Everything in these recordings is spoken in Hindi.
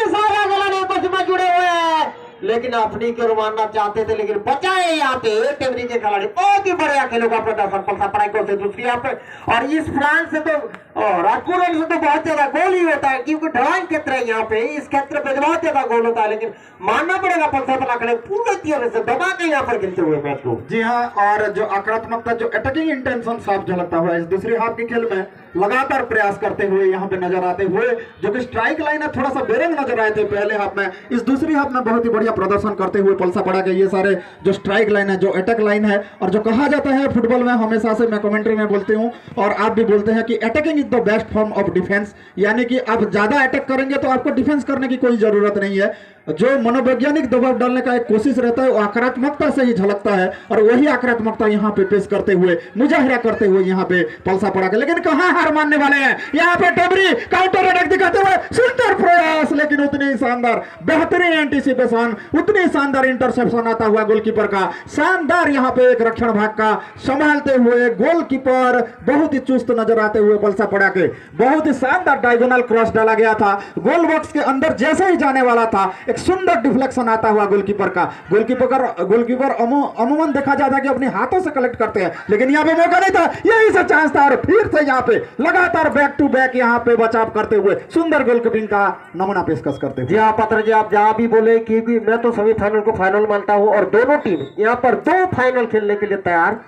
ये सारा खिलाड़ी कुछ में जुड़े हुए हैं, लेकिन अपनी के मारना चाहते थे, लेकिन बचाए यहाँ पे टेमरी के खिलाड़ी। बहुत ही बढ़िया खेलों का प्रदर्शन पलसा पड़ाई से दूसरी यहाँ पे। और इस फ्रांस से तो राजपुर से तो बहुत ज्यादा गोल ही होता है, क्योंकि ड्राइंग क्षेत्र है यहाँ पे, इस क्षेत्र पे बहुत ज्यादा गोल होता है। लेकिन मानना पड़ेगा पलसा पड़ा खड़े पूरे तीर से दबा के यहाँ पर खेलते हुए मैच को। जी हाँ, और जो आक्रामकता, जो अटैकिंग इंटेंशन साफ झलकता हुआ इस दूसरी हाफ के खेल में लगातार प्रयास करते हुए यहाँ पे नजर आते हुए, जो कि स्ट्राइक लाइन है थोड़ा सा बेरंग नजर आए थे पहले हाफ में, इस दूसरी हाफ में बहुत ही बढ़िया प्रदर्शन करते हुए पलसा पड़ा के ये सारे जो स्ट्राइक लाइन है, जो अटैक लाइन है, और जो कहा जाता है फुटबॉल में हमेशा से, मैं कमेंट्री में बोलती हूँ और आप भी बोलते हैं कि attacking is the best form of defence, यानी कि आप ज्यादा अटैक करेंगे तो आपको डिफेंस करने की कोई जरूरत नहीं है। जो मनोवैज्ञानिक दबाव डालने का एक कोशिश रहता है वो आक्रामकता से ही झलकता है, और वही आक्रामकता यहाँ पे पेश करते हुए, मुजाहिरा करते हुए यहाँ पे पलसा पड़ा के। लेकिन कहाँ हार मानने वाले हैं, यहाँ पे टेमरी काउंटर अटैक दिखाते हुए सुंदर प्रयास, लेकिन उतनी ही शानदार बेहतरीन एंटीसिपेशन, उतनी शानदार इंटरसेप्शन आता हुआ गोलकीपर का, शानदार यहाँ पे एक रक्षण भाग का संभालते हुए गोलकीपर बहुत ही चुस्त नजर आते हुए पलसा पड़ा के। बहुत ही शानदार डायगोनल क्रॉस डाला गया था, गोल बॉक्स के अंदर जैसे ही जाने वाला था, एक सुंदर डिफ्लेक्शन आता हुआ गोलकीपर का। गोलकीपर अमूमन देखा जाता है कि अपने हाथों से कलेक्ट करते हैं, लेकिन यहाँ पे मौका नहीं था, यही से चांस था, और फिर से यहाँ पे लगातार बैक टू बैक यहाँ पे बचाव करते हुए सुंदर गोलकीपिंग का नमूना पेशकश करते हुए। जी हाँ पत्र जी, आप जहाँ भी बोले, क्योंकि मैं तो सेमीफाइनल को फाइनल मानता हूँ, और दोनों टीम यहाँ पर 2 फाइनल खेलने के लिए तैयार।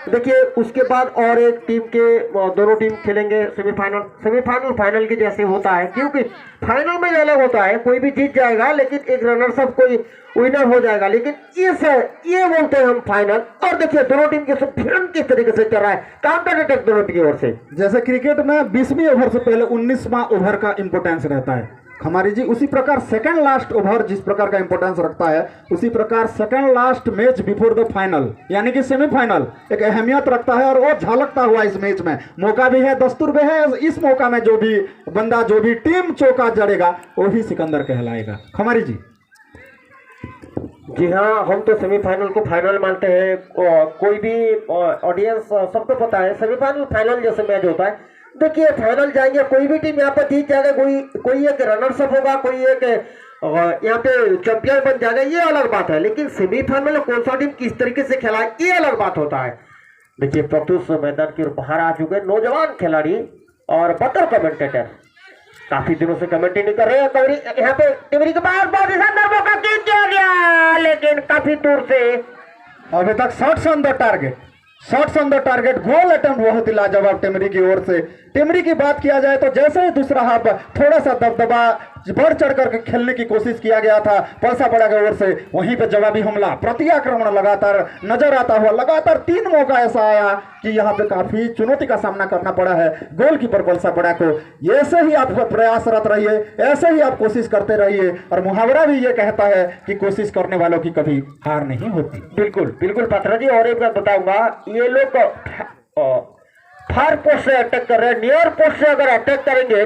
देखिए उसके बाद और एक टीम के दोनों टीम खेलेंगे सेमीफाइनल फाइनल के जैसे होता है, क्योंकि फाइनल में अलग होता है, कोई भी जीत जाएगा लेकिन एक रनर्स अप कोई विनर हो जाएगा, लेकिन ये बोलते हैं हम फाइनल। और देखिए दोनों टीम के फिल्म किस तरीके से चल रहा है, काउंटर अटैक दोनों टीम की ओर से। जैसे क्रिकेट में 20वीं ओवर से पहले 19वां ओवर का इंपोर्टेंस रहता है हमारी जी, उसी प्रकार सेकंड लास्ट ओवर जिस प्रकार का इंपोर्टेंस रखता है, उसी प्रकार second last match before the final यानी कि सेमीफाइनल एक अहमियत रखता है, और वो झलकता हुआ इस मैच में। मौका भी है, दस्तूर भी है, इस मौका में जो भी बंदा, जो भी टीम चौका जड़ेगा वही सिकंदर कहलाएगा। हमारी जी जी हाँ, हम तो सेमीफाइनल को फाइनल मानते हैं। कोई भी ऑडियंस सबको पता है सेमीफाइनल फाइनल जैसे मैच होता है। देखिए फाइनल जाएंगे, कोई भी टीम यहाँ पर जीत जाएगा, कोई एक रनर्स अप होगा, कोई एक यहाँ पे चैंपियन बन जाएगा, ये अलग बात है। लेकिन सेमीफाइनल में कौन सा टीम किस तरीके से खेला है, ये अलग बात होता है। देखिए प्रत्युष मैदान की ओर बाहर आ चुके नौजवान खिलाड़ी और बतर कमेंटेटर, काफी दिनों से कमेंट्री नहीं कर रहे हैं। यहाँ पे टिमरी के पास बहुत ही शानदार मौका किया गया, लेकिन काफी दूर से अभी तक shots on the target, goal attempt बहुत ही लाजवाब टेमरी की ओर से। टेमरी की बात किया जाए तो जैसे ही दूसरा हाफ थोड़ा सा दबदबा बढ़ चढ़ कर खेलने की कोशिश किया गया था पलसा पड़ा की ओर से, वहीं पे जवाबी हमला, प्रति आक्रमण लगातार नजर आता हुआ। लगातार 3 मौका ऐसा आया कि यहाँ पे काफी चुनौती का सामना करना पड़ा है गोलकीपर पलसा पड़ा को। ऐसे ही आप प्रयासरत रहिए, ऐसे ही आप कोशिश करते रहिए, और मुहावरा भी ये कहता है कि कोशिश करने वालों की कभी हार नहीं होती। बिल्कुल बिल्कुल पात्रा जी, और एक बात बताऊंगा, ये लोग फार पोस्ट से अटैक कर रहे हैं, नियर पोस्ट से अगर अटैक करेंगे,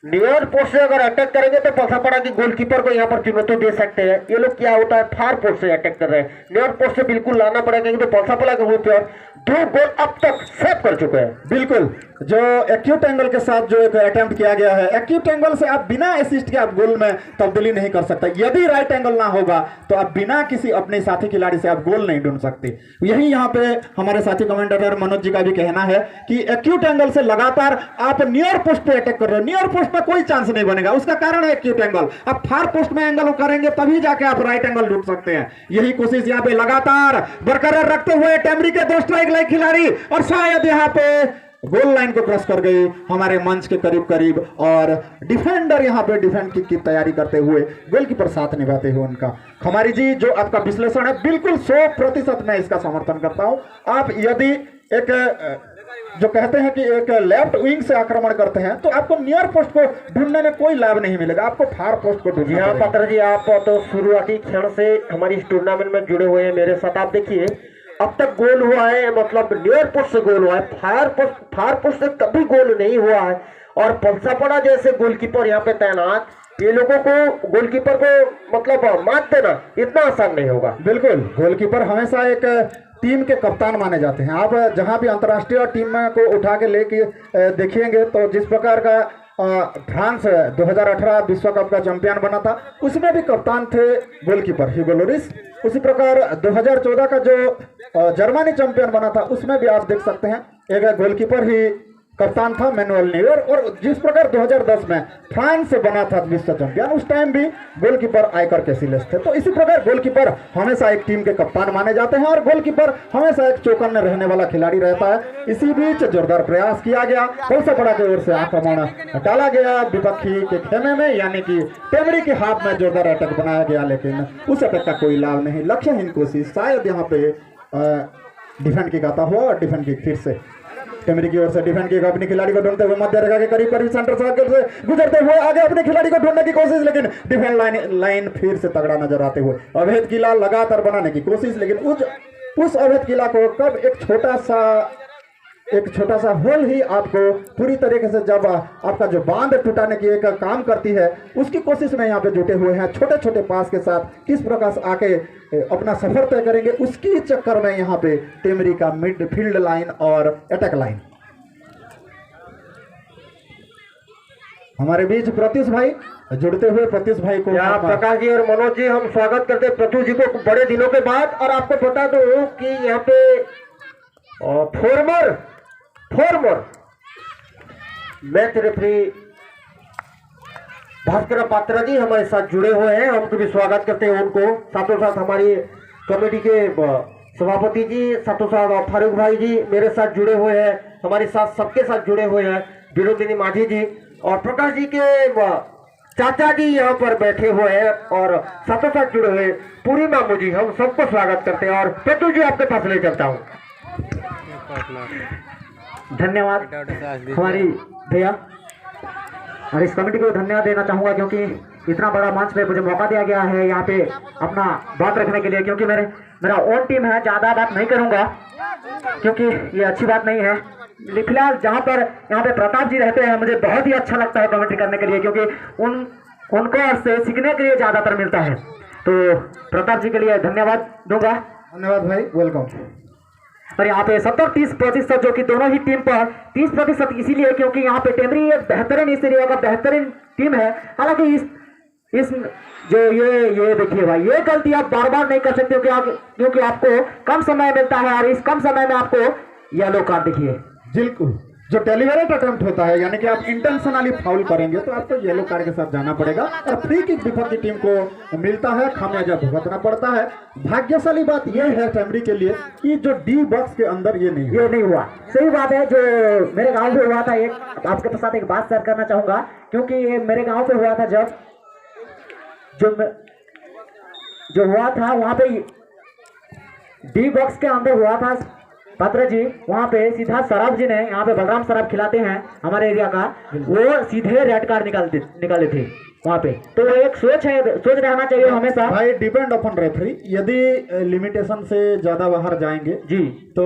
नियर पोस्ट से अगर अटैक करेंगे तो पलसा पड़ा कि गोलकीपर को यहाँ पर चुनौती दे सकते हैं। ये लोग क्या होता है, फार पोस्ट से अटैक कर रहे हैं, नियर पोस्ट से बिल्कुल लाना पड़ेगा, क्योंकि पलसा पड़ा के गोलकीपर 2 गोल अब तक सेव कर चुके हैं। बिल्कुल, जो एक्यूट एंगल के साथ जो एक अटेम्प्ट किया गया है, एक्यूट एंगल से आप बिना असिस्ट के आप गोल में तब्दीली नहीं कर सकते। यदि राइट एंगल ना होगा तो आप बिना किसी अपने साथी खिलाड़ी से आप गोल नहीं ढूंढ सकते। यही यहाँ पे हमारे साथी कमेंटेटर मनोज जी का भी कहना है कि एक्यूट एंगल से लगातार आप नियर पोस्ट पे अटैक कर रहे हो, नियर पोस्ट में कोई चांस नहीं बनेगा, उसका कारण है एक्यूट एंगल। आप फार पोस्ट में एंगल करेंगे तभी जाके आप राइट एंगल ढूंढ सकते हैं। यही कोशिश यहाँ पे लगातार बरकरार रखते हुए टेमरी के 2 स्ट्राइक लाइन खिलाड़ी, और शायद यहाँ पे गोल लाइन को क्रॉस कर गई हमारे मंच के करीब, और डिफेंडर यहाँ पे डिफेंड की तैयारी करते हुए, गोलकीपर साथ निभाते हुए उनका। खमारी जी, जो आपका विश्लेषण है बिल्कुल 100% मैं इसका समर्थन करता हूं। आप यदि एक जो कहते हैं कि एक लेफ्ट विंग से आक्रमण करते हैं तो आपको नियर पोस्ट को ढूंढने में कोई लाभ नहीं मिलेगा, आपको फार पोस्ट को ढूंढना पड़ेगा। पात्र जी, आप तो शुरुआती क्षण से हमारी इस टूर्नामेंट में जुड़े हुए हैं मेरे साथ। आप देखिए अब तक गोल हुआ है, मतलब नियर पोस्ट से गोल हुआ है, फार पोस्ट से कभी गोल नहीं हुआ है। और पलसा पड़ा जैसे गोलकीपर यहाँ पे तैनात, ये लोगों को गोलकीपर को मतलब मात देना इतना आसान नहीं होगा। बिल्कुल, गोलकीपर हमेशा एक टीम के कप्तान माने जाते हैं। आप जहां भी अंतर्राष्ट्रीय टीम को उठा के लेके देखेंगे तो जिस प्रकार का फ्रांस 2018 विश्व कप का चैंपियन बना था, उसमें भी कप्तान थे गोलकीपर ह्यूगो लोरिस। उसी प्रकार 2014 का जो जर्मनी चैंपियन बना था उसमें भी आप देख सकते हैं एक गोलकीपर ही कप्तान था मैनुअल न्यूयर। और जिस प्रकार 2010 में फ्रांस से बना था विश्व चैंपियन, उस टाइम भी गोलकीपर आइकर कैसिलेस थे। तो इसी प्रकार गोलकीपर हमेशा एक टीम के कप्तान माने जाते हैं और गोलकीपर हमेशा एक चौकन्ने रहने वाला खिलाड़ी रहता है। इसी बीच जोरदार प्रयास किया गया, होलसपड़ा की ओर से आक्रमण डाला गया विपक्षी के खेमे में, यानी कि टेमरी के हाथ में जोरदार अटैक बनाया गया, लेकिन उस अटैक का कोई लाभ नहीं। लक्ष्यहीन कोशिश, शायद यहाँ पे डिफेंड की गाता हुआ और डिफेंड की फिर से टेमरी की ओर से डिफेंड किया, अपने खिलाड़ी को ढूंढते हुए मध्य रेखा के करीब सेंटर सर्कल से गुजरते हुए आगे अपने खिलाड़ी को ढूंढने की कोशिश, लेकिन डिफेंड लाइन फिर से तगड़ा नजर आते हुए अवैध किला लगातार बनाने की कोशिश, लेकिन उस अवैध किला को कब एक छोटा सा होल ही आपको पूरी तरीके से, जब आपका जो बांध टूटाने की एक काम करती है, उसकी कोशिश में यहाँ पे जुटे हुए हैं। छोटे छोटे पास के साथ किस प्रकार से आके अपना सफर तय करेंगे, उसकी चक्कर में यहाँ पे टेमरी का मिडफील्ड लाइन और अटैक लाइन। हमारे बीच प्रत्युष भाई जुड़ते हुए, प्रत्युष भाई को प्रकाश जी और मनोज जी हम स्वागत करते हैं प्रत्युष जी को बड़े दिनों के बाद। और आपको बता दो कि यहाँ पे former match referee Bhaskar Patra ji हमारे साथ जुड़े हुए हैं, हम भी स्वागत करते हैं उनको। साथों साथ हमारी कमेटी के सभापति जी, साथों साथ फारूक भाई जी मेरे साथ जुड़े हुए हैं, हमारे साथ सबके साथ जुड़े हुए हैं, विनोदिनी माझी जी और प्रकाश जी के चाचा जी यहाँ पर बैठे हुए हैं और साथों साथ जुड़े हुए पूरी मामू जी, हम सबको स्वागत करते हैं। और पेटू जी आपके पास ले चलता हूँ। धन्यवाद हमारी भैया, और इस कमेटी को धन्यवाद देना चाहूँगा क्योंकि इतना बड़ा मंच पे मुझे मौका दिया गया है यहाँ पे अपना बात रखने के लिए, क्योंकि मेरा ओन टीम है, ज़्यादा बात नहीं करूँगा क्योंकि ये अच्छी बात नहीं है। फिलहाल जहाँ पर यहाँ पे प्रताप जी रहते हैं, मुझे बहुत ही अच्छा लगता है कमेंट्री करने के लिए, क्योंकि उनको से सीखने के लिए ज़्यादातर मिलता है। तो प्रताप जी के लिए धन्यवाद दूंगा। धन्यवाद भाई, वेलकम। और यहाँ पे 70-30% जो कि दोनों ही टीम पर 30% इसीलिए क्योंकि यहाँ पे टेमरी एक बेहतरीन इस एरिया का बेहतरीन टीम है। हालांकि इस जो ये देखिए भाई, ये गलती आप बार बार नहीं कर सकते क्योंकि आपको कम समय मिलता है और इस कम समय में आपको येलो कार्ड देखिए। बिल्कुल, जो डेलिवरेट अटेम्प्ट होता है, यानी कि आप इंटेंशनली फाउल करेंगे तो आपको येलो कार्ड के साथ जाना पड़ेगा और फ्री किक विपक्ष की टीम को मिलता है, खामियाजा भुगतना पड़ता है। भाग्यशाली बात यह है टेमरी के लिए कि जो डी बॉक्स के अंदर ये नहीं हुआ। सही बात है, जो मेरे गांव में हुआ था, एक आपके साथ एक बात शेयर करना चाहूंगा क्योंकि ये मेरे गांव पे हुआ था, जब जो हुआ था वहां पे डी बॉक्स के अंदर हुआ था पात्रा जी, वहाँ पे सीधा सराब जी ने, यहाँ पे बलराम सराब खिलाते हैं हमारे एरिया का, वो सीधे रेड कार्ड निकाले थे वहाँ पे। तो एक सोच रहना चाहिए हमेशा भाई, डिपेंड अपॉन रेफरी। यदि लिमिटेशन से ज्यादा बाहर जाएंगे जी तो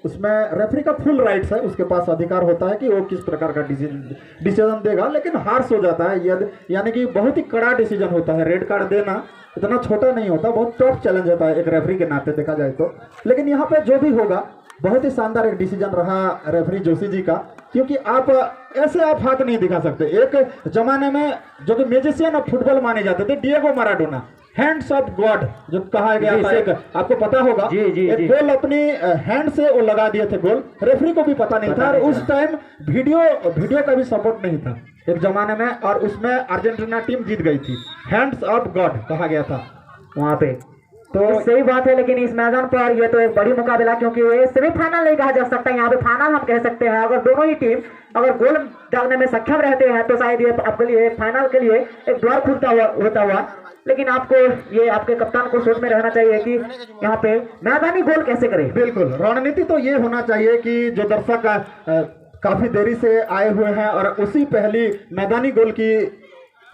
उसमें रेफरी का फुल राइट्स है, उसके पास अधिकार होता है कि वो किस प्रकार का डिसीजन देगा, लेकिन हार्श हो जाता है यानी कि बहुत ही कड़ा डिसीजन होता है। रेड कार्ड देना इतना छोटा नहीं होता, बहुत टफ चैलेंज होता है एक रेफरी के नाते देखा जाए तो। लेकिन यहाँ पे जो भी होगा, बहुत ही शानदार एक डिसीजन रहा रेफरी जोशी जी का, क्योंकि आप ऐसे आप हाथ नहीं दिखा सकते। एक जमाने में जो कि मैजिशियन ऑफ फुटबॉल माने जाते थे, Diego Maradona, hands of God जो कहा गया था, एक आपको पता होगा, एक गोल अपनी हैंड से वो लगा दिए थे गोल, रेफरी को भी पता नहीं था। और उस टाइम वीडियो का भी सपोर्ट नहीं था एक जमाने में, और उसमें अर्जेंटीना टीम जीत गई थी। हैंड्स ऑफ गॉड कहा गया था वहां पे। तो सही बात है, लेकिन इस मैदान पर ये तो एक बड़ी मुकाबला, क्योंकि ये सेमीफाइनल नहीं कहा जा सकता, यहाँ पे फाइनल हम कह सकते हैं। अगर दोनों ही टीम अगर गोल डालने में सक्षम रहते हैं तो शायद ये आपके लिए फाइनल के लिए एक द्वार खुलता होता। लेकिन आपको ये आपके कप्तान को सोच में रहना चाहिए कि यहाँ पे मैदानी गोल कैसे करें। बिल्कुल, रणनीति तो ये होना चाहिए कि जो दर्शक काफी देरी से आए हुए हैं और उसी पहली मैदानी गोल की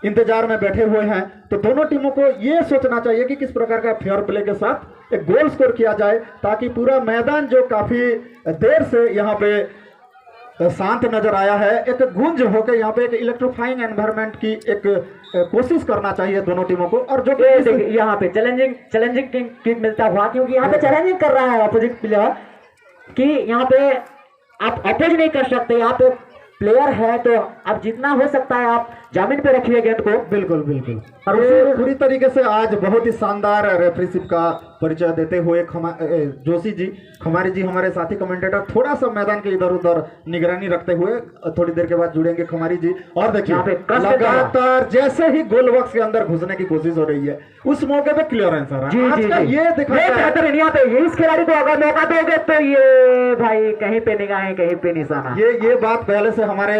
इंतजार में बैठे हुए हैं, तो दोनों टीमों को ये सोचना चाहिए कि किस प्रकार का फेयर प्ले के साथ एक गोल स्कोर किया जाए, ताकि पूरा मैदान जो काफी देर से यहाँ पे शांत नजर आया है, एक गूंज होकर यहाँ पे एक इलेक्ट्रीफाइंग एनवायरनमेंट की एक कोशिश करना चाहिए दोनों टीमों को। और जो यहाँ पे चैलेंजिंग किक मिलता हुआ, क्योंकि यहाँ पे चैलेंजिंग कर रहा है अपोजिट प्लेयर कि यहाँ पे आप अपोज नहीं कर सकते, यहाँ पे प्लेयर है तो आप जितना हो सकता है आप जमीन पे रखिए गेंद को। बिल्कुल बिल्कुल। और और उसी- पूरी तरीके से आज बहुत ही शानदार रेफरीशिप का परिचय देते हुए जोशी जी, खमारी जी हमारे साथी कमेंटेटर, थोड़ा सा मैदान के इधर उधर निगरानी रखते हुए थोड़ी देर के बाद जुड़ेंगे खमारी जी। और देखिए यहाँ पे कष्ट लगातार जैसे ही गोल बॉक्स के अंदर घुसने की कोशिश हो रही है उस मौके पे क्लियरेंस आ रहा जी है। आज जी का जी ये दिखा ये बेहतरीन, यहाँ पे इस खिलाड़ी को अगर मौका दोगे तो ये भाई कहीं पे निगाहें कहीं पे निशाना। ये बात पहले से हमारे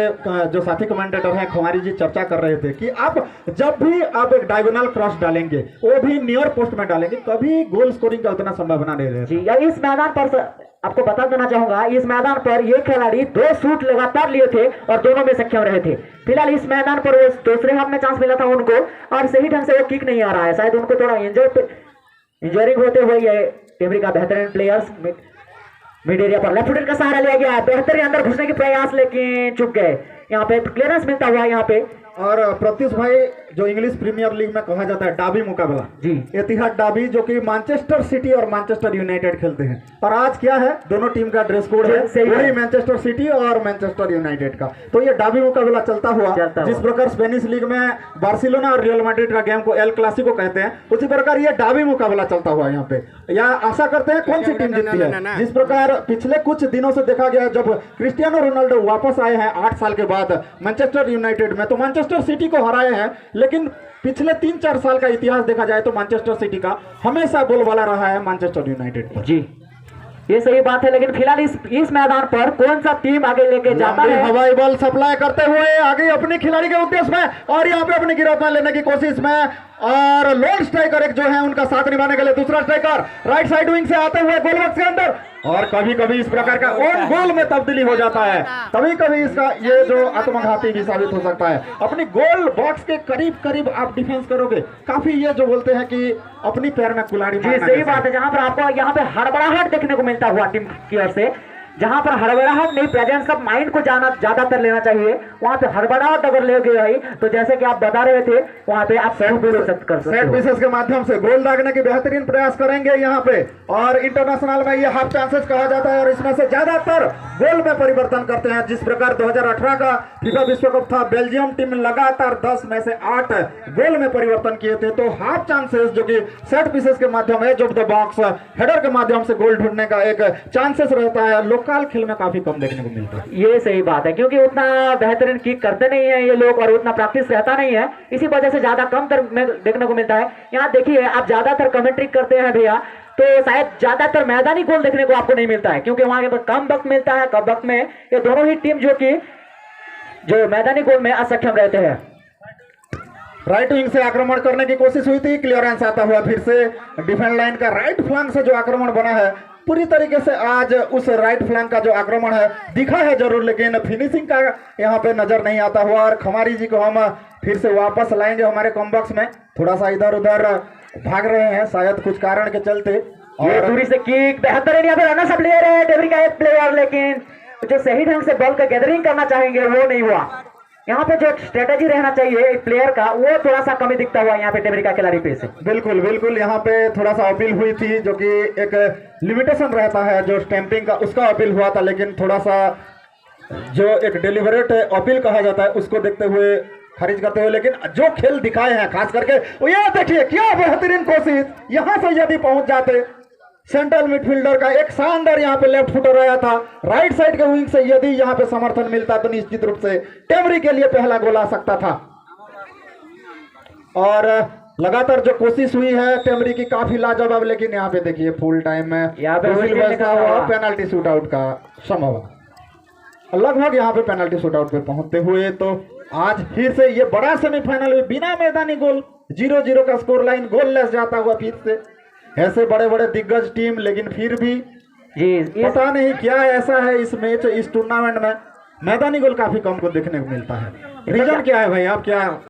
जो साथी कमेंटेटर हैं खमारी जी चर्चा कर रहे थे कि आप जब भी आप एक डायगोनल क्रॉस डालेंगे वो भी नियर पोस्ट में डालेंगे, कभी गोल स्कोरिंग का उतना संभावना नहीं रहती। जी, या इस मैदान पर आपको बता देना चाहूंगा, इस मैदान पर ये खिलाड़ी 2 शूट लगातार लिए थे और दोनों में सक्षम रहे थे। फिलहाल इस मैदान पर वो दूसरे हाफ में चांस मिला था उनको और सही ढंग से वो किक नहीं आ रहा है, शायद उनको थोड़ा इंजरिंग होते हुए ये टेमरी का बेहतरीन प्लेयर्स मिड एरिया पर लेफ्ट फुटेड का सहारा लिया गया, बेहतरीन अंदर घुसने के प्रयास लेकिन चुक गए। यहाँ पे क्लियरेंस मिलता हुआ यहाँ पे। और प्रत्युष भाई जो इंग्लिश प्रीमियर लीग में कहा जाता है डाबी मुकाबला, जी एतिहाद डाबी जो कि मैनचेस्टर सिटी और मैनचेस्टर यूनाइटेड खेलते हैं, और आज क्या है दोनों टीम का ड्रेस कोड है सही है। वही मैनचेस्टर सिटी और मैनचेस्टर यूनाइटेड का, तो ये डाबी मुकाबला चलता हुआ जिस प्रकार स्पेनिश लीग में बार्सिलोना और रियल मैड्रिड का गेम को एल क्लासिको कहते हैं, उसी प्रकार ये डाबी मुकाबला चलता हुआ यहाँ पे। या आशा करते हैं कौन सी टीम जीतती है। जिस प्रकार पिछले कुछ दिनों से देखा गया, जब क्रिस्टियानो रोनाल्डो वापस आए हैं 8 साल के बाद मैनचेस्टर यूनाइटेड में, तो मैनचेस्टर सिटी को हराए हैं, लेकिन पिछले 3-4 साल का इतिहास देखा जाए तो मैनचेस्टर सिटी का हमेशा बोलबाला रहा है मैनचेस्टर यूनाइटेड पर। जी ये सही बात है, लेकिन फिलहाल इस मैदान पर कौन सा टीम आगे लेके जाता है। हवाई बॉल सप्लाई करते हुए आगे अपने खिलाड़ी के उद्देश्य में और यहाँ पे अपनी गिरफ्तार लेने की कोशिश में, और लोन स्ट्राइकर एक जो है उनका साथ निभाने के लिए दूसरा स्ट्राइकर राइट साइड विंग से आते हुए गोल बॉक्स के अंदर, और कभी कभी इस प्रकार का ओन गोल में तब्दीली हो जाता है, कभी कभी इसका ये जो आत्मघाती भी साबित हो सकता है। अपनी गोल बॉक्स के करीब करीब आप डिफेंस करोगे, काफी ये जो बोलते हैं कि अपनी पैर में कुल्हाड़ी जी मारना सही जैसा। बात है, जहां पर आपको यहाँ पे हड़बड़ाहट देखने को मिलता हुआ टीम की ओर से, जहां पर हड़बड़ाहट नहीं प्रेजेंस ऑफ माइंड को जाना ज्यादातर लेना चाहिए, वहां पे हड़बड़ाहट अगर ले गए भाई तो जैसे कि आप बता रहे थे वहां पे आप सेट पीसेस के माध्यम से गोल दागने के बेहतरीन प्रयास करेंगे यहाँ पे, और इंटरनेशनल में ये हाफ चांसेस कहा जाता है और इसमें से ज्यादातर गोल में परिवर्तन करते हैं। जिस प्रकार 2018 का फीफा विश्व कप था, बेल्जियम टीम लगातार 10 में से 8 गोल में परिवर्तन किए थे, तो हाफ चांसेस जो कि सेट पीसेस के माध्यम है, जो द बॉक्स हेडर के माध्यम से गोल ढूंढने का एक चांसेस रहता है, लोकल खेल में काफी कम देखने को मिलता है। ये सही बात है, क्योंकि उतना बेहतरीन किक करते नहीं है ये लोग और उतना प्रैक्टिस रहता नहीं है, इसी वजह से ज्यादा कम में देखने को मिलता है। यहाँ देखिए आप ज्यादातर कमेंट्री करते हैं भैया, तो शायद ज्यादातर मैदानी गोल देखने को आपको नहीं मिलता है, क्योंकि वहां पर कम वक्त मिलता है। कम वक्त में ये दोनों ही टीम जो मैदानी गोल में असक्षम रहते हैं। राइट विंग से आक्रमण करने की कोशिश हुई थी, क्लियरेंस आता हुआ फिर से डिफेंस लाइन का राइट फ्लैंक से जो आक्रमण बना है, पूरी तरीके से आज उस राइट फ्लैंक का जो आक्रमण है दिखा है जरूर, लेकिन फिनिशिंग का यहाँ पे नजर नहीं आता हुआ। और खमारी जी को हम फिर से वापस लाएंगे हमारे कॉम्बॉक्स में, थोड़ा सा इधर उधर भाग रहे हैं शायद कुछ कारण के चलते। ये दूरी से किक बेहतरीन, यहाँ पे रनर सब प्लेयर है टेबरी का एक प्लेयर, लेकिन जो सही ढंग से बॉल का गैदरिंग करना चाहेंगे वो नहीं हुआ। यहाँ पे जो स्ट्रेटेजी रहना चाहिए एक प्लेयर का, वो थोड़ा सा कमी दिखता हुआ यहाँ पे टेबरी का खिलाड़ी पे से। बिल्कुल बिल्कुल, यहाँ पे थोड़ा सा अपील हुई थी, जो कि एक लिमिटेशन रहता है जो स्टैंपिंग का, उसका अपील हुआ था, लेकिन थोड़ा सा जो एक डेलिबरेट अपील कहा जाता है उसको देखते हुए खारिज करते हुए, लेकिन जो खेल दिखाए हैं खास करके वो ये देखिए क्या बेहतरीन कोशिश, यहाँ से यदि पहुंच जाते सेंट्रल मिडफील्डर का एक शानदार यहाँ पे लेफ्ट फुटर आया था, राइट साइड के विंग से यदि यहाँ पे समर्थन मिलता तो निश्चित रूप से टेमरी के लिए पहला गोल आ सकता था। और लगातार जो कोशिश हुई है टेमरी की काफी लाजवाब, लेकिन यहाँ पे देखिए फुल टाइम में यहाँ पे पेनल्टी शूट आउट का संभव लगभग यहाँ पे पेनल्टी शूट आउट पे पहुंचते हुए, तो आज फिर से ये बड़ा सेमीफाइनल में बिना मैदानी गोल 0-0 का स्कोर लाइन गोल लेस जाता हुआ फिर से ऐसे बड़े बड़े दिग्गज टीम, लेकिन फिर भी जी पता नहीं क्या ऐसा है इस मैच इस टूर्नामेंट में मैदानी गोल काफी कम को देखने को मिलता है। रीजन क्या है भाई, आप क्या